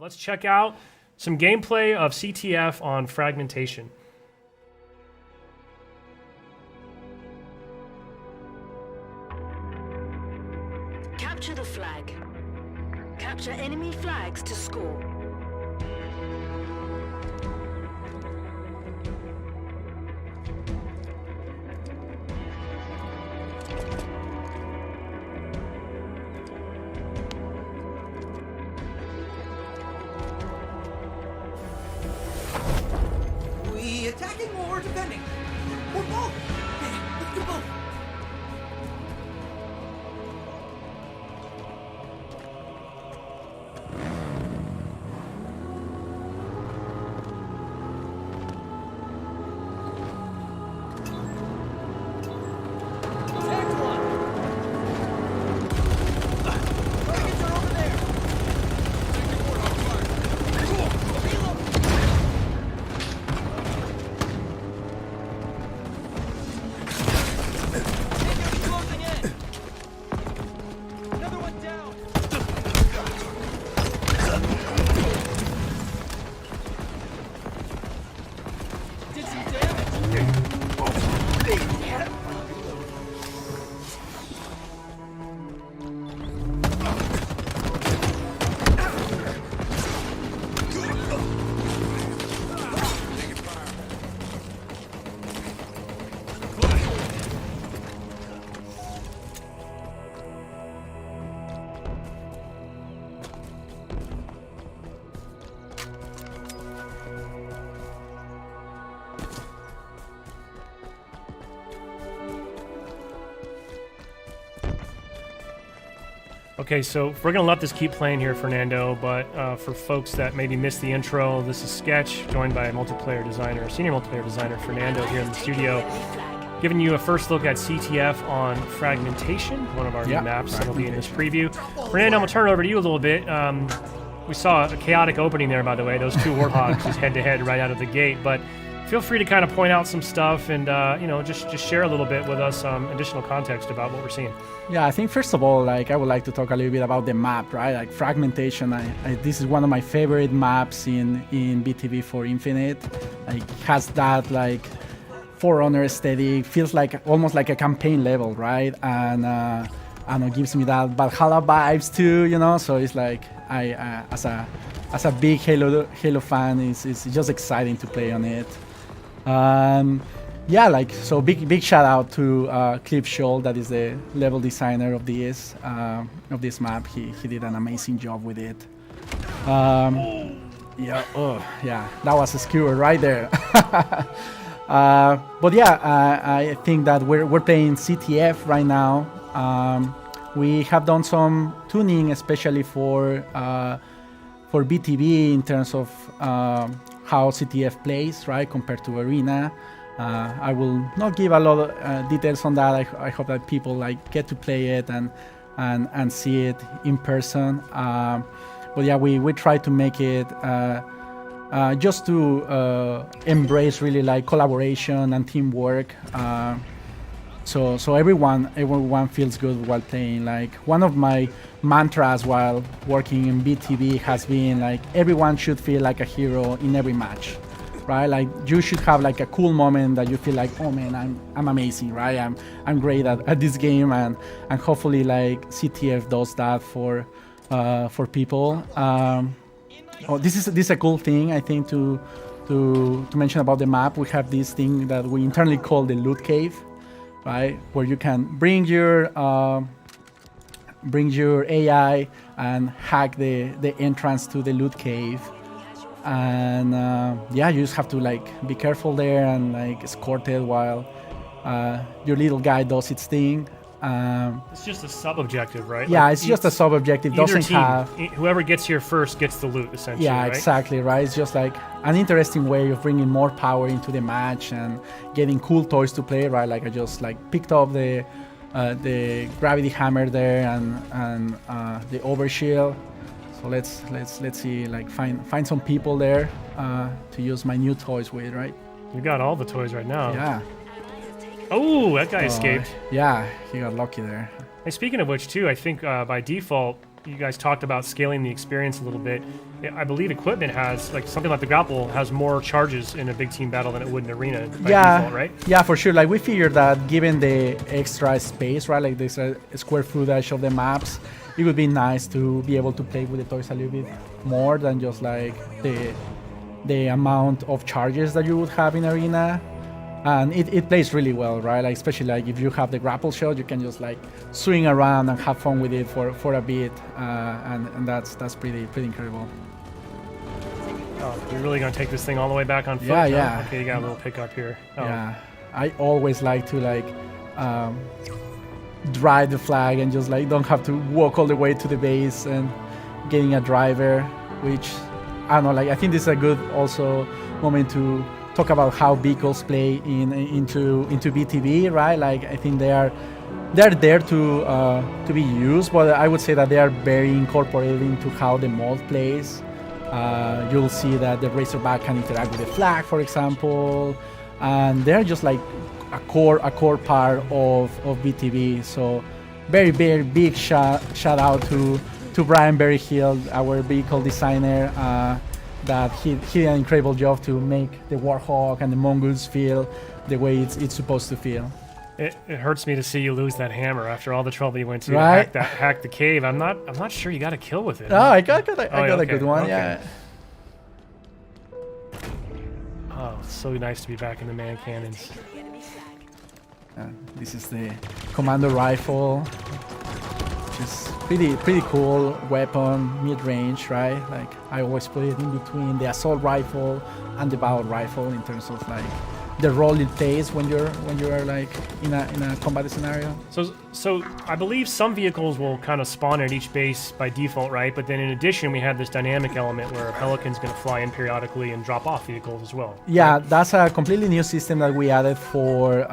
Let's check out some gameplay of CTF on Fragmentation. Capture the flag. Capture enemy flags to score. We attacking or defending? Or both? Okay, let's do both. Okay, so we're going to let this keep playing here, Fernando, but for folks that maybe missed the intro, this is Sketch, joined by senior multiplayer designer Fernando here in the studio, giving you a first look at CTF on Fragmentation, one of our new maps that'll be in this preview. Fernando, I'm going to turn it over to you a little bit. We saw a chaotic opening there, by the way, those two Warthogs just head-to-head right out of the gate, but feel free to kind of point out some stuff and, just share a little bit with us some additional context about what we're seeing. Yeah, I think first of all, I would like to talk a little bit about the map, right? Like Fragmentation, this is one of my favorite maps in BTB for Infinite. Like, it has that Forerunner aesthetic, feels almost like a campaign level, right? And I don't know, gives me that Valhalla vibes too, So it's like as a big Halo fan, it's just exciting to play on it. So big shout out to Cliff Scholl, that is the level designer of this map. He did an amazing job with it. That was a skewer right there. I think that we're playing CTF right now. We have done some tuning, especially for BTB in terms of how CTF plays, right, compared to Arena. I will not give a lot of details on that. I hope that people get to play it and see it in person. We try to make it just to embrace really collaboration and teamwork. So everyone feels good while playing. One of my mantras while working in BTB has been everyone should feel like a hero in every match, right? You should have a cool moment that you feel oh man, I'm amazing, right? I'm great at this game, and hopefully CTF does that for people. This is a cool thing, I think, to mention about the map. We have this thing that we internally call the loot cave, right, where you can bring your AI and hack the entrance to the loot cave, and you just have to be careful there and escort it while your little guy does its thing. It's just a sub-objective, right? Yeah, it's just a sub-objective. Whoever gets here first gets the loot, essentially. Yeah, right? exactly, right? It's just an interesting way of bringing more power into the match and getting cool toys to play, right? I just picked up the gravity hammer there and the overshield. So let's see, find some people there to use my new toys with, right? You got all the toys right now. Yeah. Oh, that guy escaped. Yeah, he got lucky there. Hey, speaking of which, too, I think by default, you guys talked about scaling the experience a little bit. I believe equipment has, like something like the grapple, has more charges in a big team battle than it would in arena by default, right? Yeah, for sure. Like we figured that given the extra space, right, like this square footage of the maps, it would be nice to be able to play with the toys a little bit more than just like the amount of charges that you would have in arena. And it plays really well, right? Like especially like if you have the grapple shot, you can just like swing around and have fun with it for a bit, and that's pretty incredible. Oh, you're really gonna take this thing all the way back on foot? Yeah, now? yeah. Okay, you got a little pickup here. Oh. Yeah, I always like to like drive the flag and just like don't have to walk all the way to the base and getting a driver, which I don't know. Like I think this is a good also moment to talk about how vehicles play into BTB, right? Like I think they're there to be used, but I would say that they are very incorporated into how the mod plays. You'll see that the Razorback can interact with the flag, for example, and they're just like a core part of BTB. So very big shout out to Brian Berryhill, our vehicle designer. That he did an incredible job to make the Warhawk and the Mongoose feel the way it's supposed to feel. It hurts me to see you lose that hammer after all the trouble you went to Right? hack the cave. I'm not sure you got a kill with it. Oh, I got a okay, good one. okay. Yeah. Oh, it's so nice to be back in the man cannons. This is the Commando rifle, which is pretty cool weapon, mid-range, right? Like I always put it in between the assault rifle and the battle rifle in terms of like the role it plays when you're like in a combat scenario. So I believe some vehicles will kind of spawn at each base by default, right? But then in addition, we have this dynamic element where a Pelican's going to fly in periodically and drop off vehicles as well. Yeah, that's a completely new system that we added for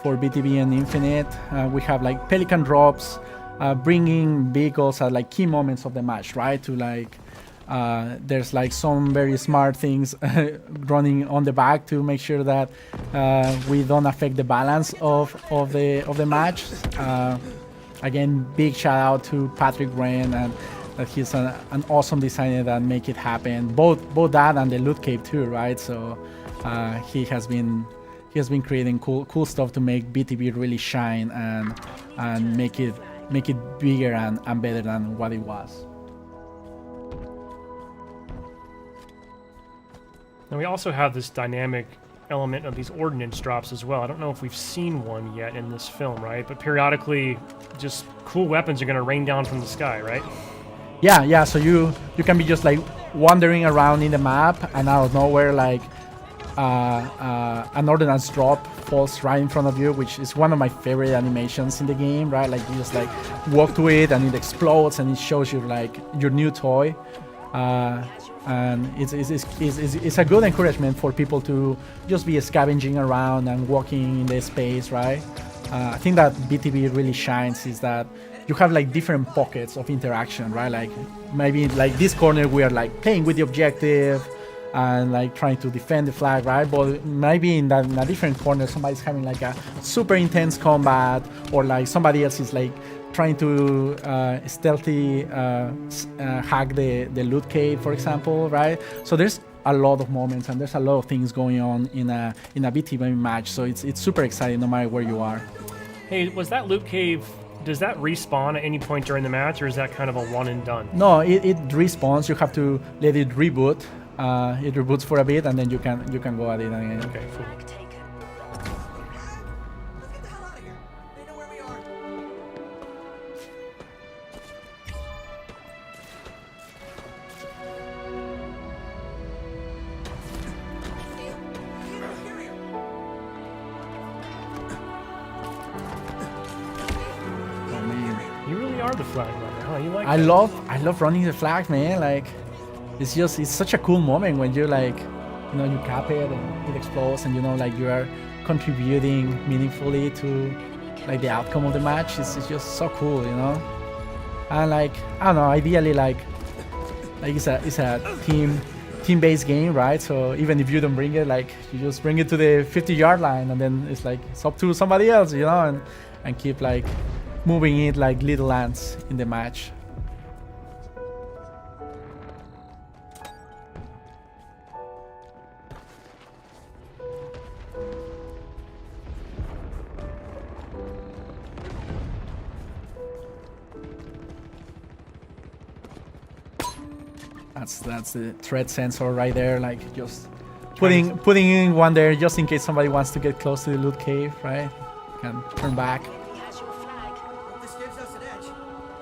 BTB and Infinite. We have like Pelican drops, bringing vehicles at like key moments of the match, right? To like, there's like some very smart things running on the back to make sure that we don't affect the balance of the match. Again, big shout out to Patrick Wren, and that he's an awesome designer that make it happen. Both that and the loot cave too, right? So he has been creating cool stuff to make BTB really shine and make it bigger and better than what it was. And we also have this dynamic element of these ordnance drops as well. I don't know if we've seen one yet in this film, right? But periodically, just cool weapons are going to rain down from the sky, right? Yeah. So you can be just like wandering around in the map, and out of nowhere, like an ordnance drop falls right in front of you, which is one of my favorite animations in the game, right? Like you just like walk to it and it explodes and it shows you like your new toy. And it's a good encouragement for people to just be scavenging around and walking in the space, right? I think that BTB really shines is that you have like different pockets of interaction, right? Like maybe like this corner we are like playing with the objective and like trying to defend the flag, right? But maybe in a different corner somebody's having like a super intense combat, or like somebody else is like trying to stealthy hack the loot cave, for example, right? So there's a lot of moments and there's a lot of things going on in a BTB match. So it's super exciting no matter where you are. Hey, was that loot cave, does that respawn at any point during the match, or is that kind of a one and done? No, it respawns. You have to let it reboot. It reboots for a bit and then you can go at it again. Okay, cool. Let's get the hell out of here. They know where we are. Oh man. You really are the flag runner, huh? You like I that? love running the flag, man. Like it's such a cool moment when you like, you know, you cap it and it explodes, and you know, like you are contributing meaningfully to like the outcome of the match. It's just so cool, you know. And like I don't know, ideally like it's a team-based game, right? So even if you don't bring it, like you just bring it to the 50-yard line, and then it's like it's up to somebody else, you know, and keep like moving it like little ants in the match. That's the threat sensor right there. Like just putting in one there just in case somebody wants to get close to the loot cave, right? Can turn back. He has your flag. This gives us an edge.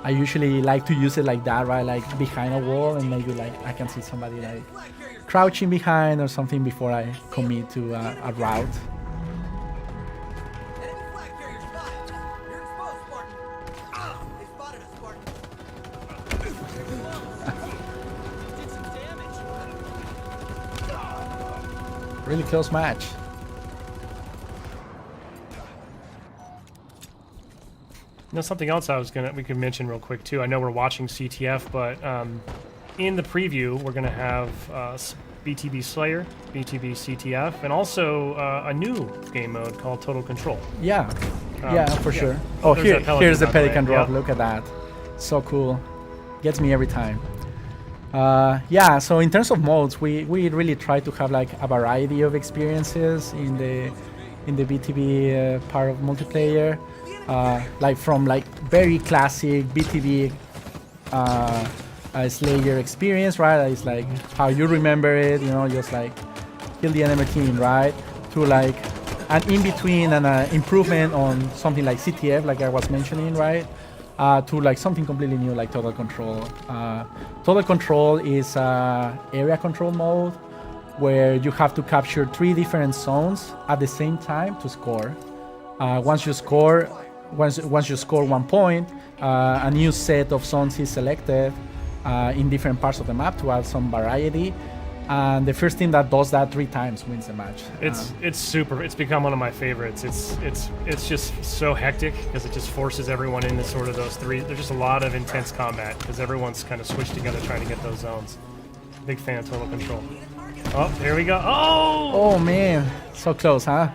I usually like to use it like that, right? Like behind a wall, and maybe like I can see somebody like Flag carriers. crouching behind or something before I commit to a route. Enemy flag carrier spotted. You're exposed, Spartan. Ah, they spotted us, Spartan. Did some damage. Really close match. You know, something else we could mention real quick too. I know we're watching CTF, but in the preview we're gonna have BTB Slayer, BTB CTF, and also a new game mode called Total Control. Yeah, for sure. Oh, Oh, there's that Pelican here's the by the way. Pelican drop. Yep. Look at that. So cool. Gets me every time. Yeah, so in terms of modes, we really try to have like a variety of experiences in the BTB part of multiplayer. Like from like very classic BTB Slayer experience, right? It's like how you remember it, you know, just like kill the enemy team, right? To like an in-between and an improvement on something like CTF, like I was mentioning, right? To like something completely new like Total Control. Total Control is area control mode where you have to capture 3 different zones at the same time to score. Once you score 1 point, a new set of zones is selected in different parts of the map to add some variety. And the first team that does that 3 times wins the match. It's super. It's become one of my favorites. It's just so hectic because it just forces everyone into sort of those 3. There's just a lot of intense combat because everyone's kind of switched together trying to get those zones. Big fan of Total Control. Oh, here we go. Oh! Oh man, so close, huh?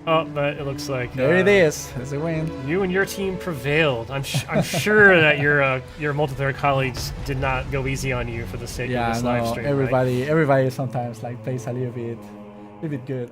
Oh, but it looks like There it is. There's a win. you and your team prevailed. I'm sure that your multiplayer colleagues did not go easy on you for the sake of Yeah, this live no, stream. Right? everybody sometimes like plays a little bit good.